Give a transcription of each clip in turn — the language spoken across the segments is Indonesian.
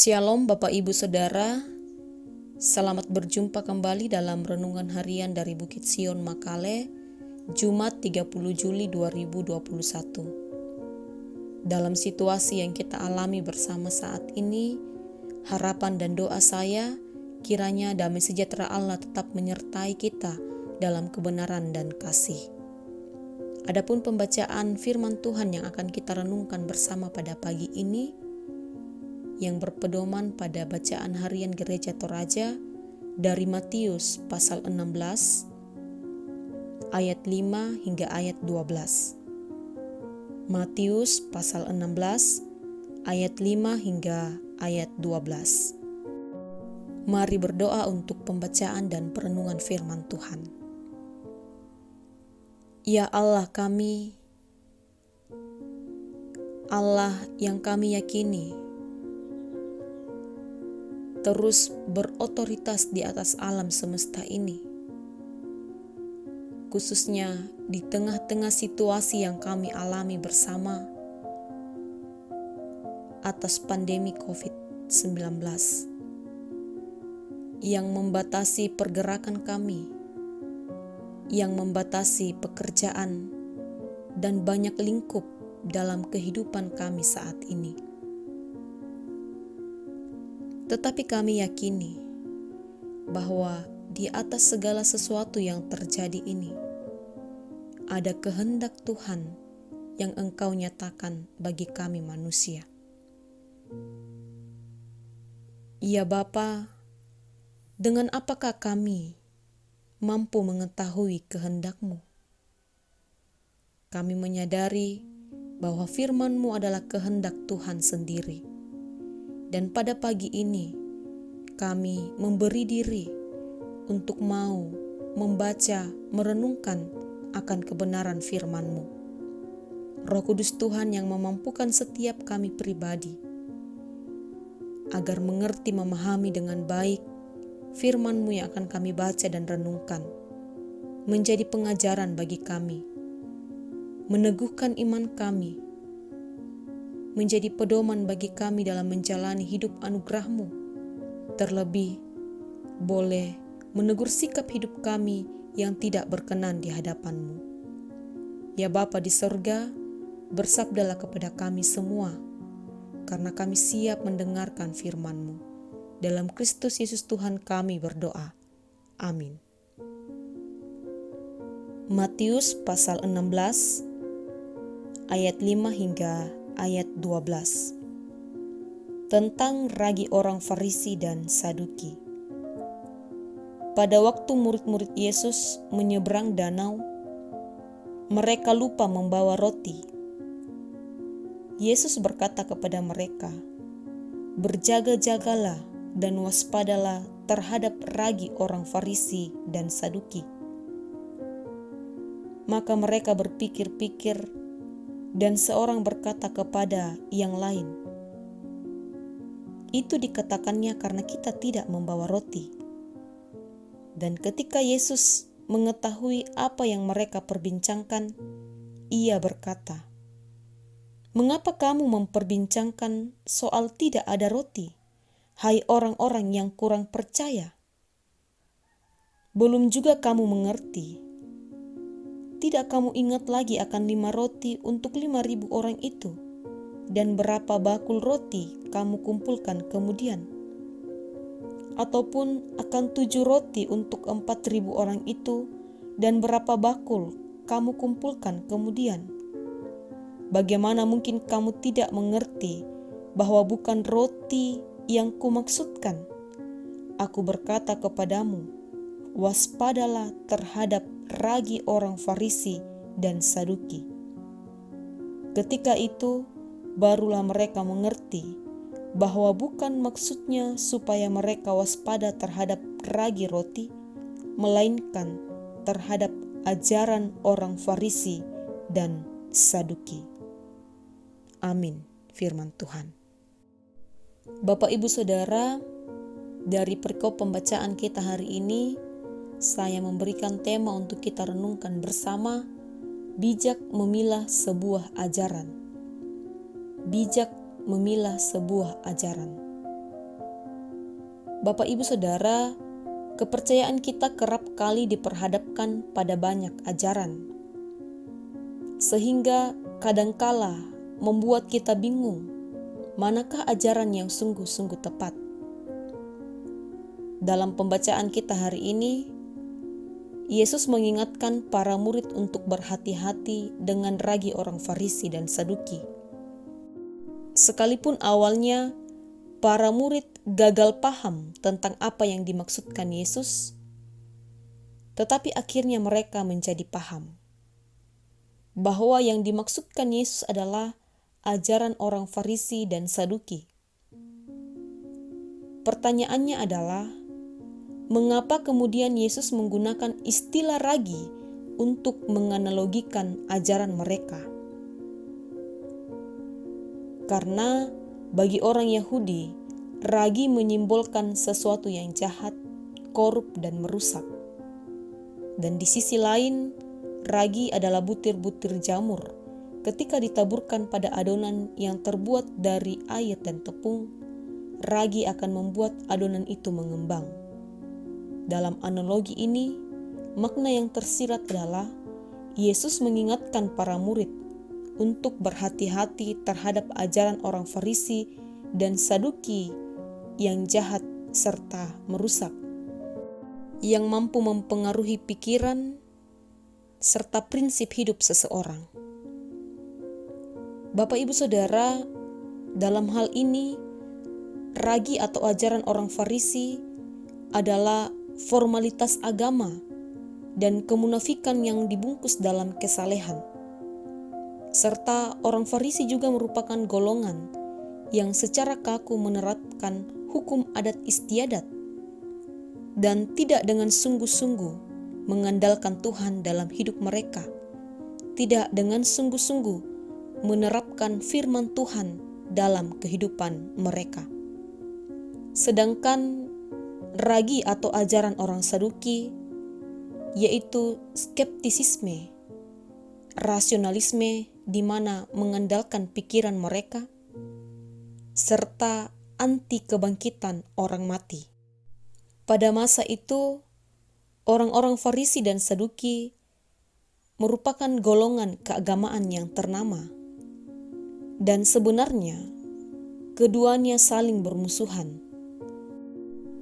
Shalom Bapak Ibu Saudara, selamat berjumpa kembali dalam Renungan Harian dari Bukit Sion Makale, Jumat 30 Juli 2021. Dalam situasi yang kita alami bersama saat ini, harapan dan doa saya kiranya damai sejahtera Allah tetap menyertai kita dalam kebenaran dan kasih. Adapun pembacaan firman Tuhan yang akan kita renungkan bersama pada pagi ini, yang berpedoman pada bacaan harian Gereja Toraja dari Matius pasal 16 ayat 5 hingga ayat 12. Matius pasal 16 ayat 5 hingga ayat 12. Mari berdoa untuk pembacaan dan perenungan firman Tuhan. Ya Allah kami, Allah yang kami yakini, terus berotoritas di atas alam semesta ini, khususnya di tengah-tengah situasi yang kami alami bersama atas pandemi COVID-19 yang membatasi pergerakan kami, yang membatasi pekerjaan dan banyak lingkup dalam kehidupan kami saat ini. Tetapi kami yakini bahwa di atas segala sesuatu yang terjadi ini, ada kehendak Tuhan yang Engkau nyatakan bagi kami manusia. Ya Bapa, dengan apakah kami mampu mengetahui kehendak-Mu? Kami menyadari bahwa firman-Mu adalah kehendak Tuhan sendiri. Dan pada pagi ini, kami memberi diri untuk mau membaca, merenungkan akan kebenaran firman-Mu. Roh Kudus Tuhan yang memampukan setiap kami pribadi, agar mengerti memahami dengan baik firman-Mu yang akan kami baca dan renungkan, menjadi pengajaran bagi kami, meneguhkan iman kami, menjadi pedoman bagi kami dalam menjalani hidup anugerah-Mu. Terlebih, boleh menegur sikap hidup kami yang tidak berkenan di hadapan-Mu. Ya Bapa di sorga, bersabdalah kepada kami semua, karena kami siap mendengarkan firman-Mu. Dalam Kristus Yesus Tuhan kami berdoa. Amin. Matius pasal 16 ayat 5 hingga ayat 12. Tentang ragi orang Farisi dan Saduki. Pada waktu murid-murid Yesus menyeberang danau, mereka lupa membawa roti. Yesus berkata kepada mereka, "Berjaga-jagalah dan waspadalah terhadap ragi orang Farisi dan Saduki." Maka mereka berpikir-pikir, dan seorang berkata kepada yang lain, "Itu dikatakannya karena kita tidak membawa roti." Dan ketika Yesus mengetahui apa yang mereka perbincangkan, Ia berkata, "Mengapa kamu memperbincangkan soal tidak ada roti, hai orang-orang yang kurang percaya? Belum juga kamu mengerti? Tidak kamu ingat lagi akan 5 roti untuk 5.000 orang itu, dan berapa bakul roti kamu kumpulkan kemudian? Ataupun akan 7 roti untuk 4.000 orang itu, dan berapa bakul kamu kumpulkan kemudian? Bagaimana mungkin kamu tidak mengerti bahwa bukan roti yang kumaksudkan? Aku berkata kepadamu, waspadalah terhadap ragi orang Farisi dan Saduki." Ketika itu, barulah mereka mengerti bahwa bukan maksudnya supaya mereka waspada terhadap ragi roti, melainkan terhadap ajaran orang Farisi dan Saduki. Amin. Firman Tuhan. Bapak Ibu Saudara, dari perikop pembacaan kita hari ini, saya memberikan tema untuk kita renungkan bersama, bijak memilah sebuah ajaran. Bijak memilah sebuah ajaran. Bapak Ibu Saudara, kepercayaan kita kerap kali diperhadapkan pada banyak ajaran, sehingga kadangkala membuat kita bingung manakah ajaran yang sungguh-sungguh tepat. Dalam pembacaan kita hari ini, Yesus mengingatkan para murid untuk berhati-hati dengan ragi orang Farisi dan Saduki. Sekalipun awalnya para murid gagal paham tentang apa yang dimaksudkan Yesus, tetapi akhirnya mereka menjadi paham bahwa yang dimaksudkan Yesus adalah ajaran orang Farisi dan Saduki. Pertanyaannya adalah, mengapa kemudian Yesus menggunakan istilah ragi untuk menganalogikan ajaran mereka? Karena bagi orang Yahudi, ragi menyimbolkan sesuatu yang jahat, korup, dan merusak. Dan di sisi lain, ragi adalah butir-butir jamur. Ketika ditaburkan pada adonan yang terbuat dari air dan tepung, ragi akan membuat adonan itu mengembang. Dalam analogi ini, makna yang tersirat adalah Yesus mengingatkan para murid untuk berhati-hati terhadap ajaran orang Farisi dan Saduki yang jahat serta merusak, yang mampu mempengaruhi pikiran serta prinsip hidup seseorang. Bapak Ibu Saudara, dalam hal ini, ragi atau ajaran orang Farisi adalah formalitas agama dan kemunafikan yang dibungkus dalam kesalehan. Serta orang Farisi juga merupakan golongan yang secara kaku menerapkan hukum adat istiadat dan tidak dengan sungguh-sungguh mengandalkan Tuhan dalam hidup mereka, tidak dengan sungguh-sungguh menerapkan firman Tuhan dalam kehidupan mereka. Sedangkan ragi atau ajaran orang Saduki yaitu skeptisisme, rasionalisme di mana mengandalkan pikiran mereka, serta anti kebangkitan orang mati. Pada masa itu, orang-orang Farisi dan Saduki merupakan golongan keagamaan yang ternama, dan sebenarnya keduanya saling bermusuhan.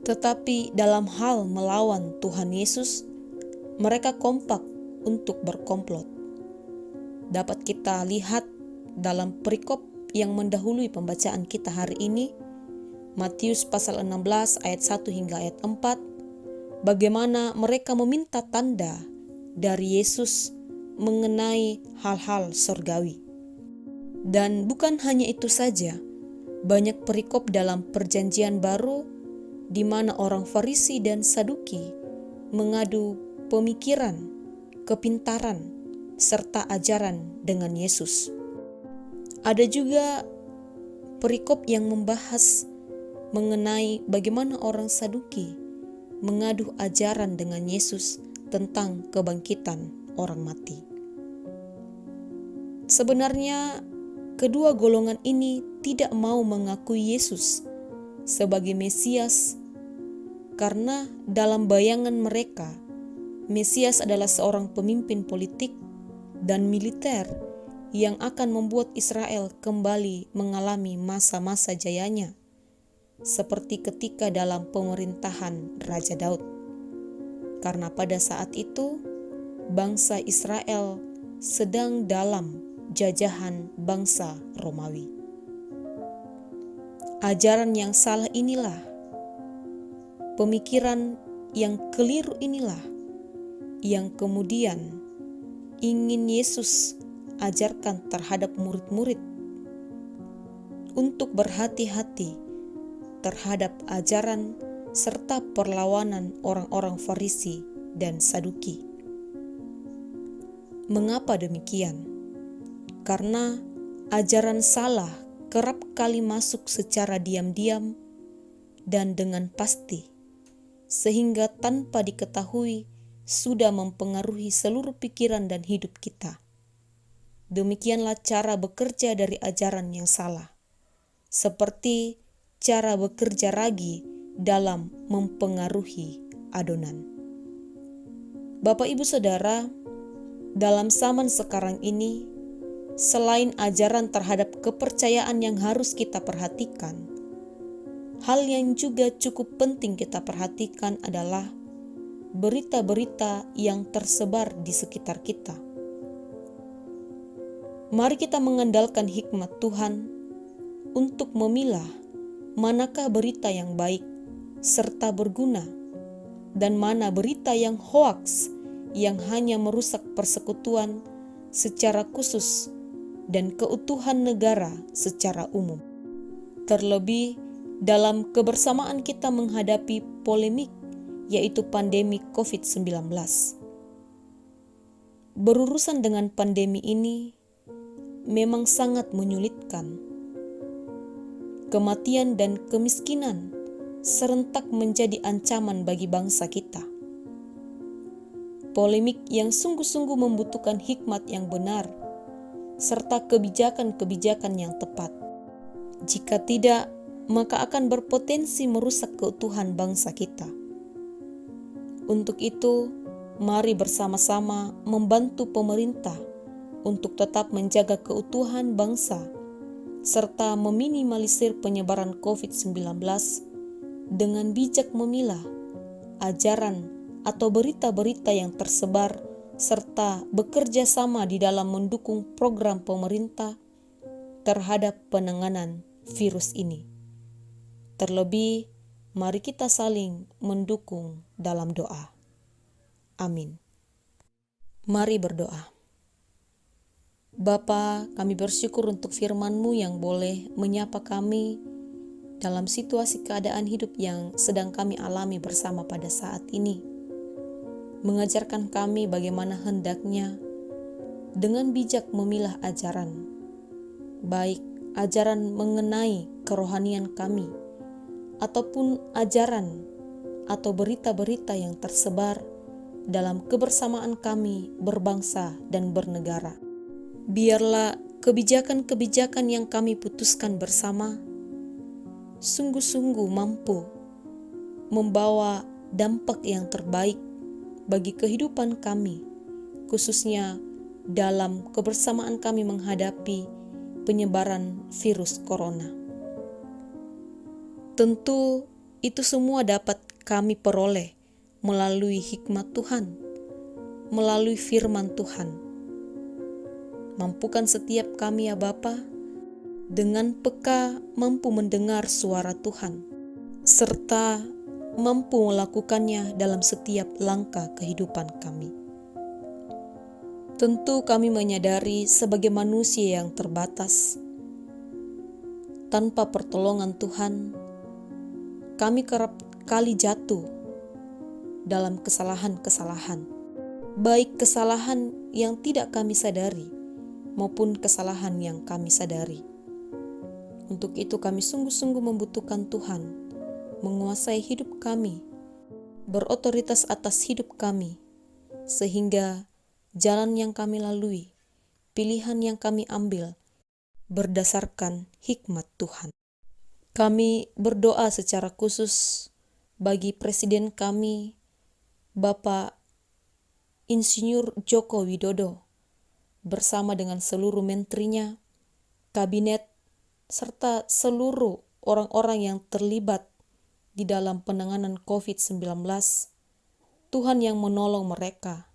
Tetapi dalam hal melawan Tuhan Yesus, mereka kompak untuk berkomplot. Dapat kita lihat dalam perikop yang mendahului pembacaan kita hari ini, Matius pasal 16 ayat 1 hingga ayat 4, bagaimana mereka meminta tanda dari Yesus mengenai hal-hal surgawi. Dan bukan hanya itu saja, banyak perikop dalam Perjanjian Baru di mana orang Farisi dan Saduki mengadu pemikiran, kepintaran, serta ajaran dengan Yesus. Ada juga perikop yang membahas mengenai bagaimana orang Saduki mengadu ajaran dengan Yesus tentang kebangkitan orang mati. Sebenarnya, kedua golongan ini tidak mau mengakui Yesus sebagai Mesias karena dalam bayangan mereka, Mesias adalah seorang pemimpin politik dan militer yang akan membuat Israel kembali mengalami masa-masa jayanya, seperti ketika dalam pemerintahan Raja Daud. Karena pada saat itu, bangsa Israel sedang dalam jajahan bangsa Romawi. Ajaran yang salah inilah, pemikiran yang keliru inilah, yang kemudian ingin Yesus ajarkan terhadap murid-murid untuk berhati-hati terhadap ajaran serta perlawanan orang-orang Farisi dan Saduki. Mengapa demikian? Karena ajaran salah kerap kali masuk secara diam-diam dan dengan pasti, sehingga tanpa diketahui sudah mempengaruhi seluruh pikiran dan hidup kita. Demikianlah cara bekerja dari ajaran yang salah, seperti cara bekerja ragi dalam mempengaruhi adonan. Bapak Ibu Saudara, dalam zaman sekarang ini, selain ajaran terhadap kepercayaan yang harus kita perhatikan, hal yang juga cukup penting kita perhatikan adalah berita-berita yang tersebar di sekitar kita. Mari kita mengandalkan hikmat Tuhan untuk memilah manakah berita yang baik serta berguna dan mana berita yang hoaks yang hanya merusak persekutuan secara khusus dan keutuhan negara secara umum. Terlebih dalam kebersamaan kita menghadapi polemik yaitu pandemi COVID-19. Berurusan dengan pandemi ini memang sangat menyulitkan. Kematian dan kemiskinan serentak menjadi ancaman bagi bangsa kita. Polemik yang sungguh-sungguh membutuhkan hikmat yang benar, serta kebijakan-kebijakan yang tepat. Jika tidak, maka akan berpotensi merusak keutuhan bangsa kita. Untuk itu, mari bersama-sama membantu pemerintah untuk tetap menjaga keutuhan bangsa, serta meminimalisir penyebaran COVID-19 dengan bijak memilah ajaran atau berita-berita yang tersebar, serta bekerja sama di dalam mendukung program pemerintah terhadap penanganan virus ini. Terlebih, mari kita saling mendukung dalam doa. Amin. Mari berdoa. Bapa, kami bersyukur untuk firman-Mu yang boleh menyapa kami dalam situasi keadaan hidup yang sedang kami alami bersama pada saat ini. Mengajarkan kami bagaimana hendaknya dengan bijak memilah ajaran, baik ajaran mengenai kerohanian kami, ataupun ajaran atau berita-berita yang tersebar dalam kebersamaan kami berbangsa dan bernegara. Biarlah kebijakan-kebijakan yang kami putuskan bersama sungguh-sungguh mampu membawa dampak yang terbaik bagi kehidupan kami, khususnya dalam kebersamaan kami menghadapi penyebaran virus corona. Tentu itu semua dapat kami peroleh melalui hikmat Tuhan, melalui firman Tuhan. Mampukan setiap kami ya Bapa, dengan peka mampu mendengar suara Tuhan, serta mampu melakukannya dalam setiap langkah kehidupan kami. Tentu kami menyadari sebagai manusia yang terbatas, tanpa pertolongan Tuhan, kami kerap kali jatuh dalam kesalahan-kesalahan, baik kesalahan yang tidak kami sadari, maupun kesalahan yang kami sadari. Untuk itu kami sungguh-sungguh membutuhkan Tuhan menguasai hidup kami, berotoritas atas hidup kami, sehingga jalan yang kami lalui, pilihan yang kami ambil, berdasarkan hikmat Tuhan. Kami berdoa secara khusus bagi Presiden kami, Bapak Insinyur Joko Widodo, bersama dengan seluruh menterinya, kabinet, serta seluruh orang-orang yang terlibat di dalam penanganan COVID-19. Tuhan yang menolong mereka,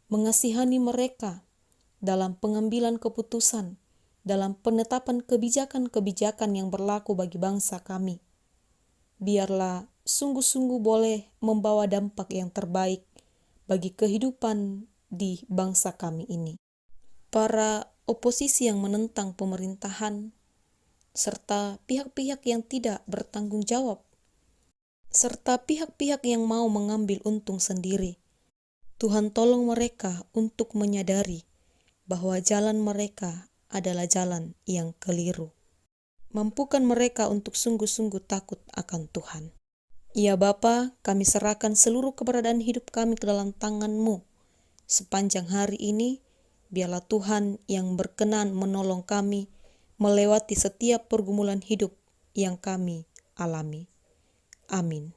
mengasihani mereka dalam pengambilan keputusan, dalam penetapan kebijakan-kebijakan yang berlaku bagi bangsa kami. Biarlah sungguh-sungguh boleh membawa dampak yang terbaik bagi kehidupan di bangsa kami ini. Para oposisi yang menentang pemerintahan, serta pihak-pihak yang tidak bertanggung jawab, serta pihak-pihak yang mau mengambil untung sendiri, Tuhan tolong mereka untuk menyadari bahwa jalan mereka adalah jalan yang keliru. Mampukan mereka untuk sungguh-sungguh takut akan Tuhan. Ya Bapa, kami serahkan seluruh keberadaan hidup kami ke dalam tangan-Mu. Sepanjang hari ini, biarlah Tuhan yang berkenan menolong kami melewati setiap pergumulan hidup yang kami alami. Amin.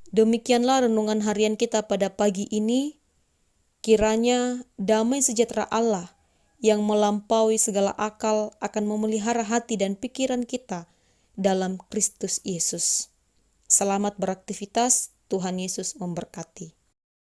Demikianlah renungan harian kita pada pagi ini. Kiranya damai sejahtera Allah yang melampaui segala akal akan memelihara hati dan pikiran kita dalam Kristus Yesus. Selamat beraktivitas, Tuhan Yesus memberkati.